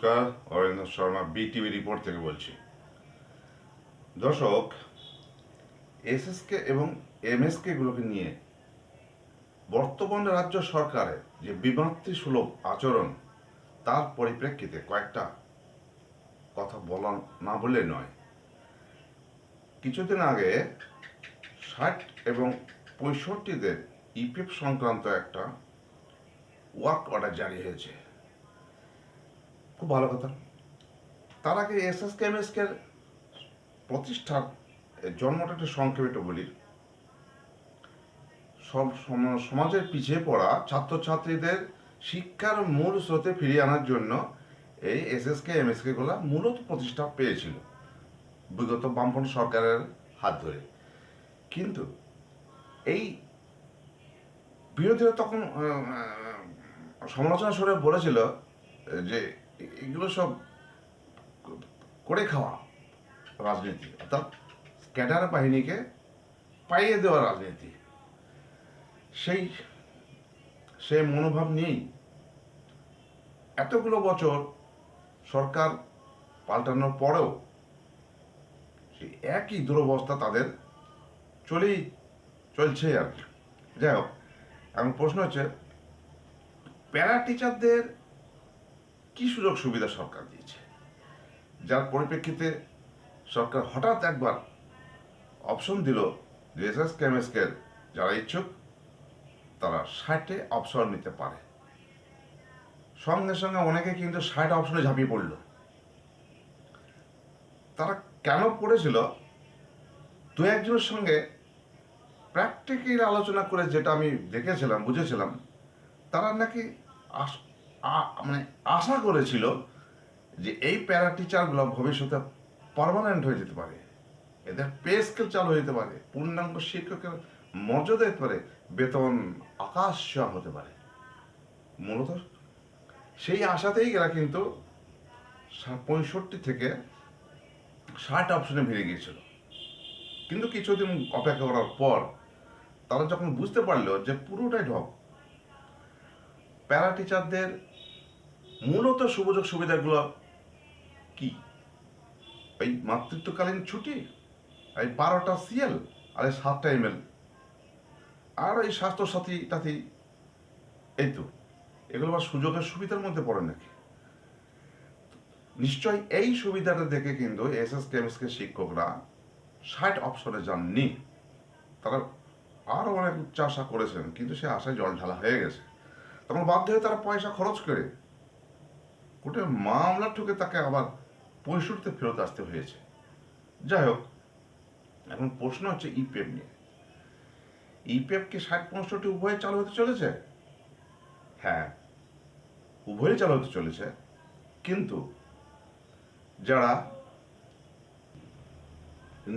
নমস্কার, Arindam Sharma BTV report থেকে বলছি। দর্শক, এসএসকে এবং এমএসকে গুলোকে নিয়ে বর্তমান রাজ্য সরকারের যে বিমাতৃসুলভ আচরণ, তার পরিপ্রেক্ষিতে কয়েকটা কথা বলা না বললে নয়। কিছুদিন আগে 60 এবং 65-দের ইপিএফ সংক্রান্ত একটা ওয়ার্ক অর্ডার জারি হয়েছে। খুব ভালো কথা। তার আগে এসএসকে এমএসকে প্রতিষ্ঠার জন্মটা একটু সংক্ষেপে বলি। সমাজের পিছিয়ে পড়া ছাত্রছাত্রীদের শিক্ষার মূল স্রোতে ফিরিয়ে আনার জন্য এই এসএসকে এমএসকে গুলা মূলত প্রতিষ্ঠা পেয়েছিল বিগত বামপন্থী সরকারের হাত ধরে। কিন্তু এই বিরোধীরা তখন সমালোচনা সরে বলেছিল যে এগুলো সব করে খাওয়া রাজনীতি, অর্থাৎ ক্যাডার বাহিনীকে পাইয়ে দেওয়া রাজনীতি। সেই মনোভাব নিয়েই এতগুলো বছর সরকার পাল্টানোর পরেও সেই একই দুরবস্থা তাদের চলছে আর কি। যাই হোক, এখন প্রশ্ন হচ্ছে, প্যারা টিচারদের কি সুযোগ সুবিধা সরকার দিয়েছে, যার পরিপ্রেক্ষিতে সরকার হঠাৎ একবার অপশন দিল যে এসএসকে এমএসকে যারা ইচ্ছুক তারা 60-এ অবসর নিতে পারে। সঙ্গে সঙ্গে অনেকে কিন্তু 60 অপশনে ঝাঁপিয়ে পড়ল। তারা কেন পড়েছিল, দু একজনের সঙ্গে প্র্যাকটিক্যাল আলোচনা করে যেটা আমি দেখেছিলাম, বুঝেছিলাম, তারা নাকি মানে আশা করেছিল যে এই প্যারা টিচারগুলো ভবিষ্যতে পার্মানেন্ট হয়ে যেতে পারে, এদের পে স্কেল চালু হতে পারে, পূর্ণাঙ্গ শিক্ষকের মর্যাদা দিতে পারে, বেতন আকাশ ছোঁয়া হতে পারে। মূলত সেই আশাতেই এরা কিন্তু 65 থেকে 60 অপশনে ভিড়ে গিয়েছিল। কিন্তু কিছুদিন অপেক্ষা করার পর তারা যখন বুঝতে পারলো যে পুরোটাই ঢপ, প্যারা টিচারদের মূলত সুযোগ সুবিধাগুলো কি, এই মাতৃত্বকালীন ছুটি, এই 12টা সিএল, আর এই 7টা এমএল, আর এই স্বাস্থ্যসাথী টাথী, এই তো এগুলো আবার সুযোগের সুবিধার মধ্যে পড়ে নাকি? নিশ্চয় এই সুবিধাটা দেখে কিন্তু এসএসকে এমএসকে শিক্ষকরা 60 অপশনে যাননি। তারা আরো অনেক উচ্চ আশা করেছেন, কিন্তু সে আশায় জল ঢালা হয়ে গেছে। তখন বাধ্য হয়ে তারা পয়সা খরচ করে কোর্টে মামলা ঠুকে তাকে আবার 65-তে ফেরত আসতে হয়েছে। যাই হোক, এখন প্রশ্ন হচ্ছে ইপিএফ নিয়ে। ইপিএফ কি 60-65 উভয়ে চালু হতে চলেছে? হ্যাঁ, উভয়ই চালু হতে চলেছে, কিন্তু যারা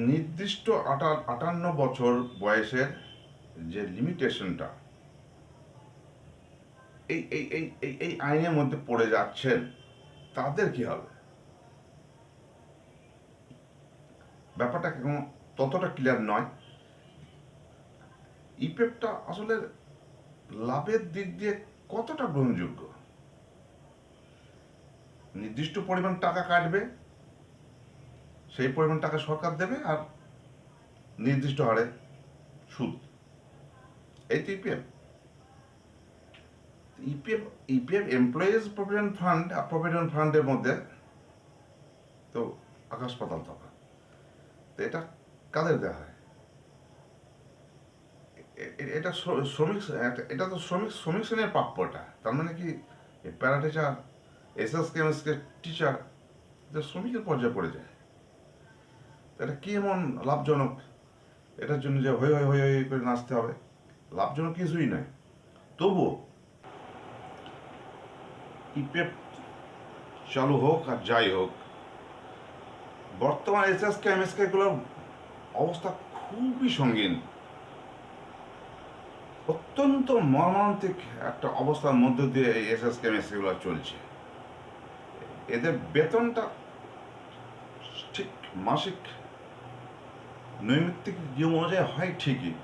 নির্দিষ্ট 58 বছর বয়সের যে লিমিটেশনটা এই এই এই এই এই আইনের মধ্যে পড়ে যাচ্ছেন, তাদের কি হবে? ব্যাপারটা এখন ততটা ক্লিয়ার নয়। ইপিএফটা আসলে লাভের দিক দিয়ে কতটা গ্রহণযোগ্য? নির্দিষ্ট পরিমাণ টাকা কাটবে, সেই পরিমাণ টাকা সরকার দেবে, আর নির্দিষ্ট হারে সুদ। এই তো EPF. EPF employees provident fund আর প্রভিডেন্ট ফান্ডের মধ্যে তো আকাশ পাতাল তফাৎ। তো এটা কাদের দেওয়া হয়? এটা শ্রমিক, এটা তো শ্রমিক শ্রেণীর প্রাপ্যটা। তার মানে কি para teacher, SSK MSK teacher শ্রমিকের পর্যায়ে পড়ে যায়? এটা কি এমন লাভজনক এটার জন্য যে হই হই হই হই করে নাচতে হবে? লাভজনক কিছুই নয়। তবুও ইপিএফ চালু হোক আর যাই হোক, বর্তমান এসএসকে এমএসকে গুলোর অবস্থা খুবই সঙ্গীন। অত্যন্ত মর্মান্তিক একটা অবস্থার মধ্য দিয়ে এই এসএসকে এমএসকে গুলো চলছে। এদের বেতনটা ঠিক মাসিক নৈমিত্তিক নিয়ম অনুযায়ী হয় ঠিকই,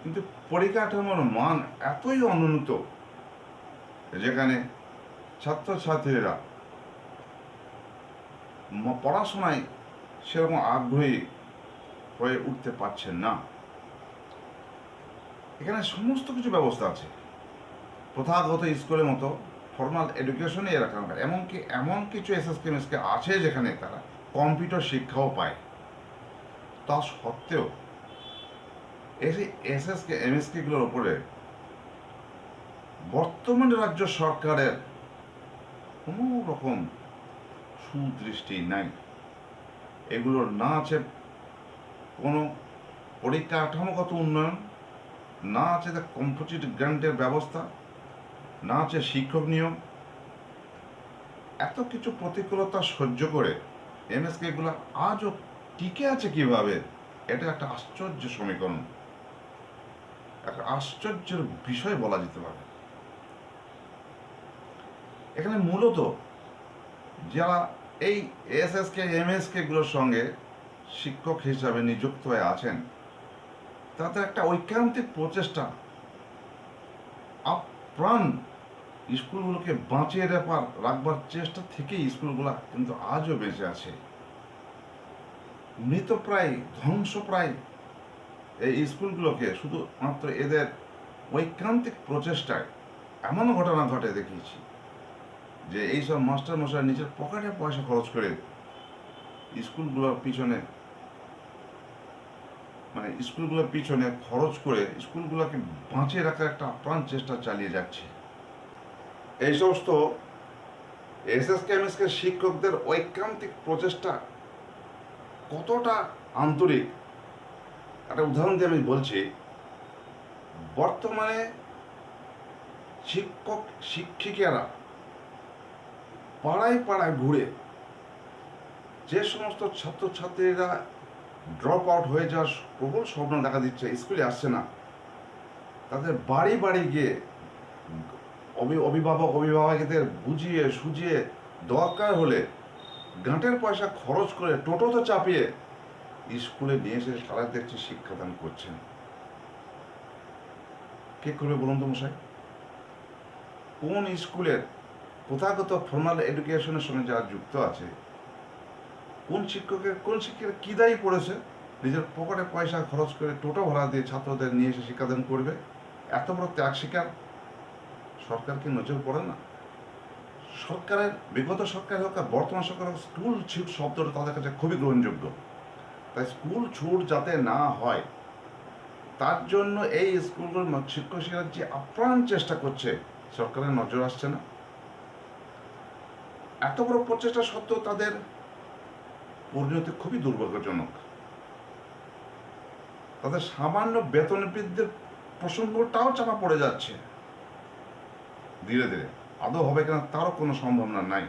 কিন্তু পরিকাঠামোর মান এতই অনুন্নত যেখানে ছাত্রছাত্রীরা পড়াশোনায় সেরকম আগ্রহী হয়ে উঠতে পারছেন না। এখানে সমস্ত কিছু ব্যবস্থা আছে, প্রথাগত স্কুলের মতো ফর্মাল এডুকেশনই এরা কারণ, এমনকি এমন কিছু এসএসকে আছে যেখানে তারা কম্পিউটার শিক্ষাও পায়। তা সত্ত্বেও এই এমএসকেগুলোর ওপরে বর্তমান রাজ্য সরকারের কোনো রকম সুদৃষ্টি নাই। এগুলোর না আছে কোনো পরিকাঠামোগত উন্নয়ন, না আছে কম্পোজিট গ্রান্টের ব্যবস্থা, না আছে শিক্ষক নিয়োগ। এত কিছু প্রতিকূলতা সহ্য করে এমএসকেগুলো আজও টিকে আছে কিভাবে, এটা একটা আশ্চর্য সমীকরণ, একটা আশ্চর্যের বিষয় বলা যেতে পারে। এখানে মূলত যারা এই এমএসকেগুলোর সঙ্গে শিক্ষক হিসাবে নিযুক্ত হয়ে আছেন, তাদের একটা ঐকান্তিক প্রচেষ্টা, আপ্রাণ স্কুলগুলোকে বাঁচিয়ে রাখবার চেষ্টা থেকেই স্কুলগুলো কিন্তু আজও বেঁচে আছে। মৃতপ্রায়, ধ্বংসপ্রায় এই স্কুলগুলোকে শুধুমাত্র এদের ঐকান্তিক প্রচেষ্টায় এমন ঘটনা ঘটে দেখিয়েছি যে এইসব মাস্টার মশাই নিজের পকেটে পয়সা খরচ করে স্কুলগুলোর পিছনে খরচ করে স্কুলগুলোকে বাঁচিয়ে রাখার একটা আপ্রাণ চেষ্টা চালিয়ে যাচ্ছে। এই সমস্ত এমএসকে শিক্ষকদের ঐকান্তিক প্রচেষ্টা কতটা আন্তরিক, একটা উদাহরণ দিয়ে আমি বলছি। বর্তমানে শিক্ষিকারা পাড়ায় পাড়ায় ঘুরে যে সমস্ত ছাত্রছাত্রীরা ড্রপ আউট হয়ে যাওয়ার প্রবল স্বপ্ন দেখা দিচ্ছে, স্কুলে আসছে না, তাদের বাড়ি বাড়ি গিয়ে অভিভাবকদের বুঝিয়ে সুঝিয়ে দরকার হলে গাঁটের পয়সা খরচ করে টোটোতে চাপিয়ে স্কুলে নিয়ে এসে সারা দেখছি শিক্ষাদান করছেন। কে করবে বলুন তো মশাই? কোন স্কুলের প্রথাগত ফর্মাল এডুকেশনের সঙ্গে যারা যুক্ত আছে, কোন শিক্ষকের কি দায়ী পড়েছে নিজের পকেটে পয়সা খরচ করে টোটো ভাড়া দিয়ে ছাত্রদের নিয়ে এসে শিক্ষাদান করবে? এত বড় ত্যাগ স্বীকার সরকার কি নজর পড়ে না? সরকারের, বিগত সরকার হোক আর বর্তমান সরকার হোক, স্কুল ছুট শব্দটা তাদের কাছে খুবই গ্রহণযোগ্য। তাই স্কুল ছুট যাতে না হয় তার জন্য এই স্কুলগুলোর শিক্ষক যে আপ্রাণ চেষ্টা করছে, সরকারের নজর আসছে না। এত বড় প্রচেষ্টা সত্ত্বেও তাদের পরিণতি খুবই দুর্ভাগ্যজনক। তাদের সামান্য বেতন বৃদ্ধির প্রসঙ্গটাও চাপা পড়ে যাচ্ছে ধীরে ধীরে। আদৌ হবে কিনা তারও কোনো সম্ভাবনা নাই।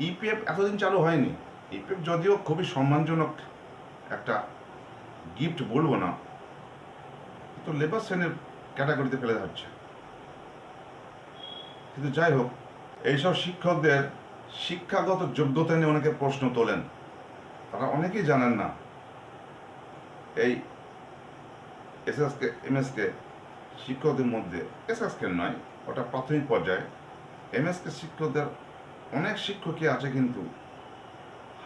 ইপিএফ এতদিন চালু হয়নি। ইপিএফ যদিও খুবই সম্মানজনক একটা গিফট বলবো না, তো লেবার শ্রেণীর ক্যাটাগরিতে ফেলে যাচ্ছে। কিন্তু যাই হোক, এইসব শিক্ষকদের শিক্ষাগত যোগ্যতা নিয়ে অনেকে প্রশ্ন তোলেন। তারা অনেকেই জানেন না এই এমএসকে শিক্ষকদের মধ্যে, এসএসকে নয়, ওটা প্রাথমিক পর্যায়ে, এমএসকে শিক্ষকদের অনেক শিক্ষকই আছে কিন্তু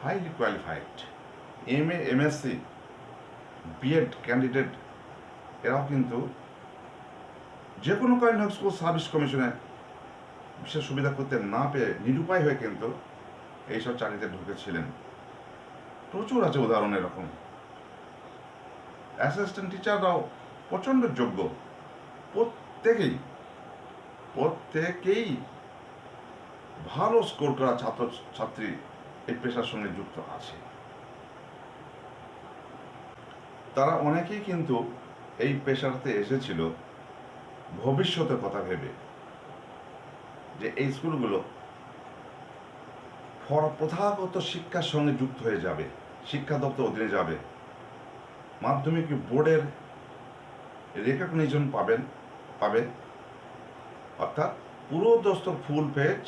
highly qualified, MA, MSc, BEd candidate. এরাও কিন্তু যে কোনো কারণে হোক স্কুল সার্ভিস কমিশনে বিশেষ সুবিধা করতে না পেয়ে নিরুপায় হয়ে কিন্তু এইসব চাকরিতে ঢুকেছিলেন। প্রচুর আছে উদাহরণ এরকম। অ্যাসিস্ট্যান্ট টিচাররাও প্রচণ্ড যোগ্য, প্রত্যেকেই ভালো স্কোর করা ছাত্রছাত্রী এই পেশার সঙ্গে যুক্ত আছে। তারা অনেকেই কিন্তু এই পেশাতে এসেছিল ভবিষ্যতের কথা ভেবে, যে এই স্কুলগুলো প্রথাগত শিক্ষার সঙ্গে যুক্ত হয়ে যাবে, শিক্ষা দপ্তর অধীনে যাবে, মাধ্যমিক বোর্ডের রেকগনিশন পাবে, অর্থাৎ পুরো দস্তর ফুল পেজ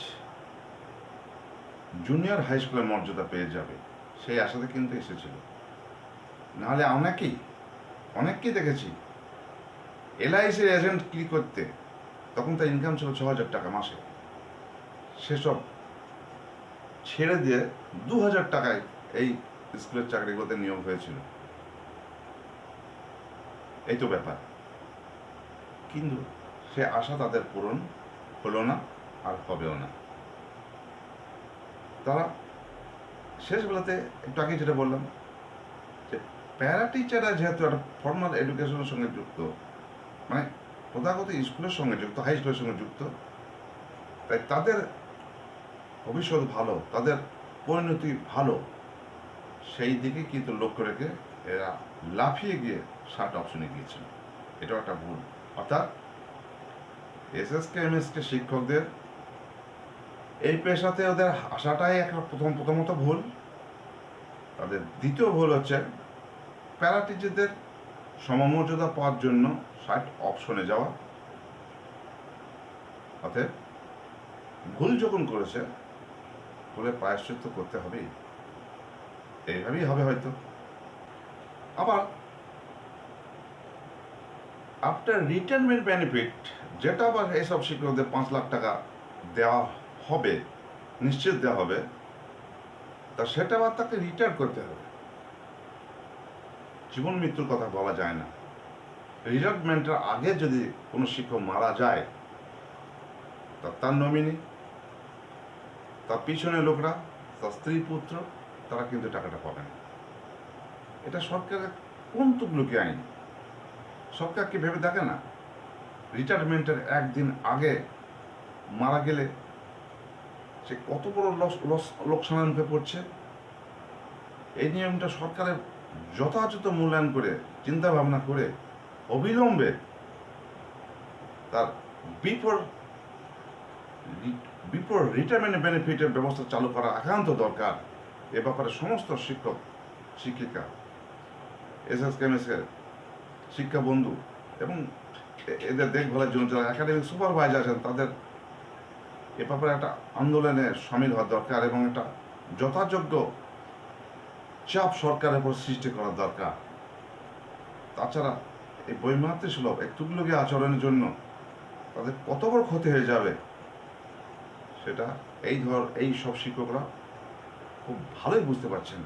জুনিয়র হাই স্কুলের মর্যাদা পেয়ে যাবে, সেই আশাতে কিন্তু এসেছিল। নাহলে অনেককেই দেখেছি এলআইসির এজেন্ট কি করতে, তখন তার ইনকাম ছিল 6,000 টাকা মাসে। সেসব ছেড়ে দিয়ে 2000 টাকায় এই স্কুলের চাকরিগুলোতে নিয়োগ হয়েছিল। এই তো ব্যাপার। কিন্তু সে আশা তাদের পূরণ হলো না, আর হবেও না। তারা শেষ বেলাতে একটু আগে যেটা বললাম যে প্যারা টিচাররা যেহেতু একটা ফর্মাল এডুকেশনের সঙ্গে যুক্ত, মানে প্রথাগত স্কুলের সঙ্গে যুক্ত, হাই স্কুলের সঙ্গে যুক্ত, তাই তাদের ভবিষ্যৎ ভালো, তাদের পরিণতি ভালো, সেই দিকে কিন্তু লক্ষ্য রেখে এরা লাফিয়ে গিয়ে 60 অপশনে গিয়েছিল। এটাও একটা ভুল। অর্থাৎ এসএসকে এমএসকে শিক্ষকদের এই পেশাতে ওদের আসাটাই একটা প্রথমত ভুল। তাদের দ্বিতীয় ভুল হচ্ছে প্যারা টিচারদের সমমর্যাদা পাওয়ার জন্য 60 অপশনে যাওয়া। অতএব ভুল যখন করেছে, ভুলে প্রায়শ্চিত্ত করতে হবেই। এইভাবেই হবে হয়তো। আবার আফটার রিটায়ারমেন্ট বেনিফিট, যেটা আবার এইসব শিক্ষকদের 5 লাখ টাকা দেওয়া হবে, নিশ্চিত দেওয়া হবে, তা সেটা আবার তাকে রিটায়ার করতে হবে। জীবন মৃত্যুর কথা বলা যায় না। রিটায়ারমেন্টের আগে যদি কোনো শিক্ষক মারা যায়, তার নমিনি, তার পিছনে লোকরা, তার স্ত্রী পুত্র, তারা কিন্তু টাকাটা পাবে না। এটা সরকারের কোন তুগলুকি আইন? সরকার কি ভেবে দেখে না রিটায়ারমেন্টের একদিন আগে মারা গেলে সে কত বড় লোকসানের মুখে পড়ছে? এই নিয়মটা সরকারের যথাযথ মূল্যায়ন করে, চিন্তা ভাবনা করে অবিলম্বে তার বিফোর রিটায়ারমেন্ট বেনিফিটের ব্যবস্থা চালু করা একান্ত দরকার। এ ব্যাপারে সমস্ত শিক্ষক শিক্ষিকা, এসএসকেএমএসকে শিক্ষা বন্ধু এবং এদের দেখভালের জন্য যারা একাডেমিক সুপারভাইজার আছেন, তাদের এ ব্যাপারে একটা আন্দোলনে সামিল হওয়া দরকার এবং একটা যথাযোগ্য চাপ সরকারের উপর সৃষ্টি করা দরকার। তাছাড়া এই বৈমাতৃসুলভ একটুগুলোকে আচরণের জন্য তাদের কত বড় ক্ষতি হয়ে যাবে, সেটা এই সব শিক্ষকরা খুব ভালোই বুঝতে পারছেন।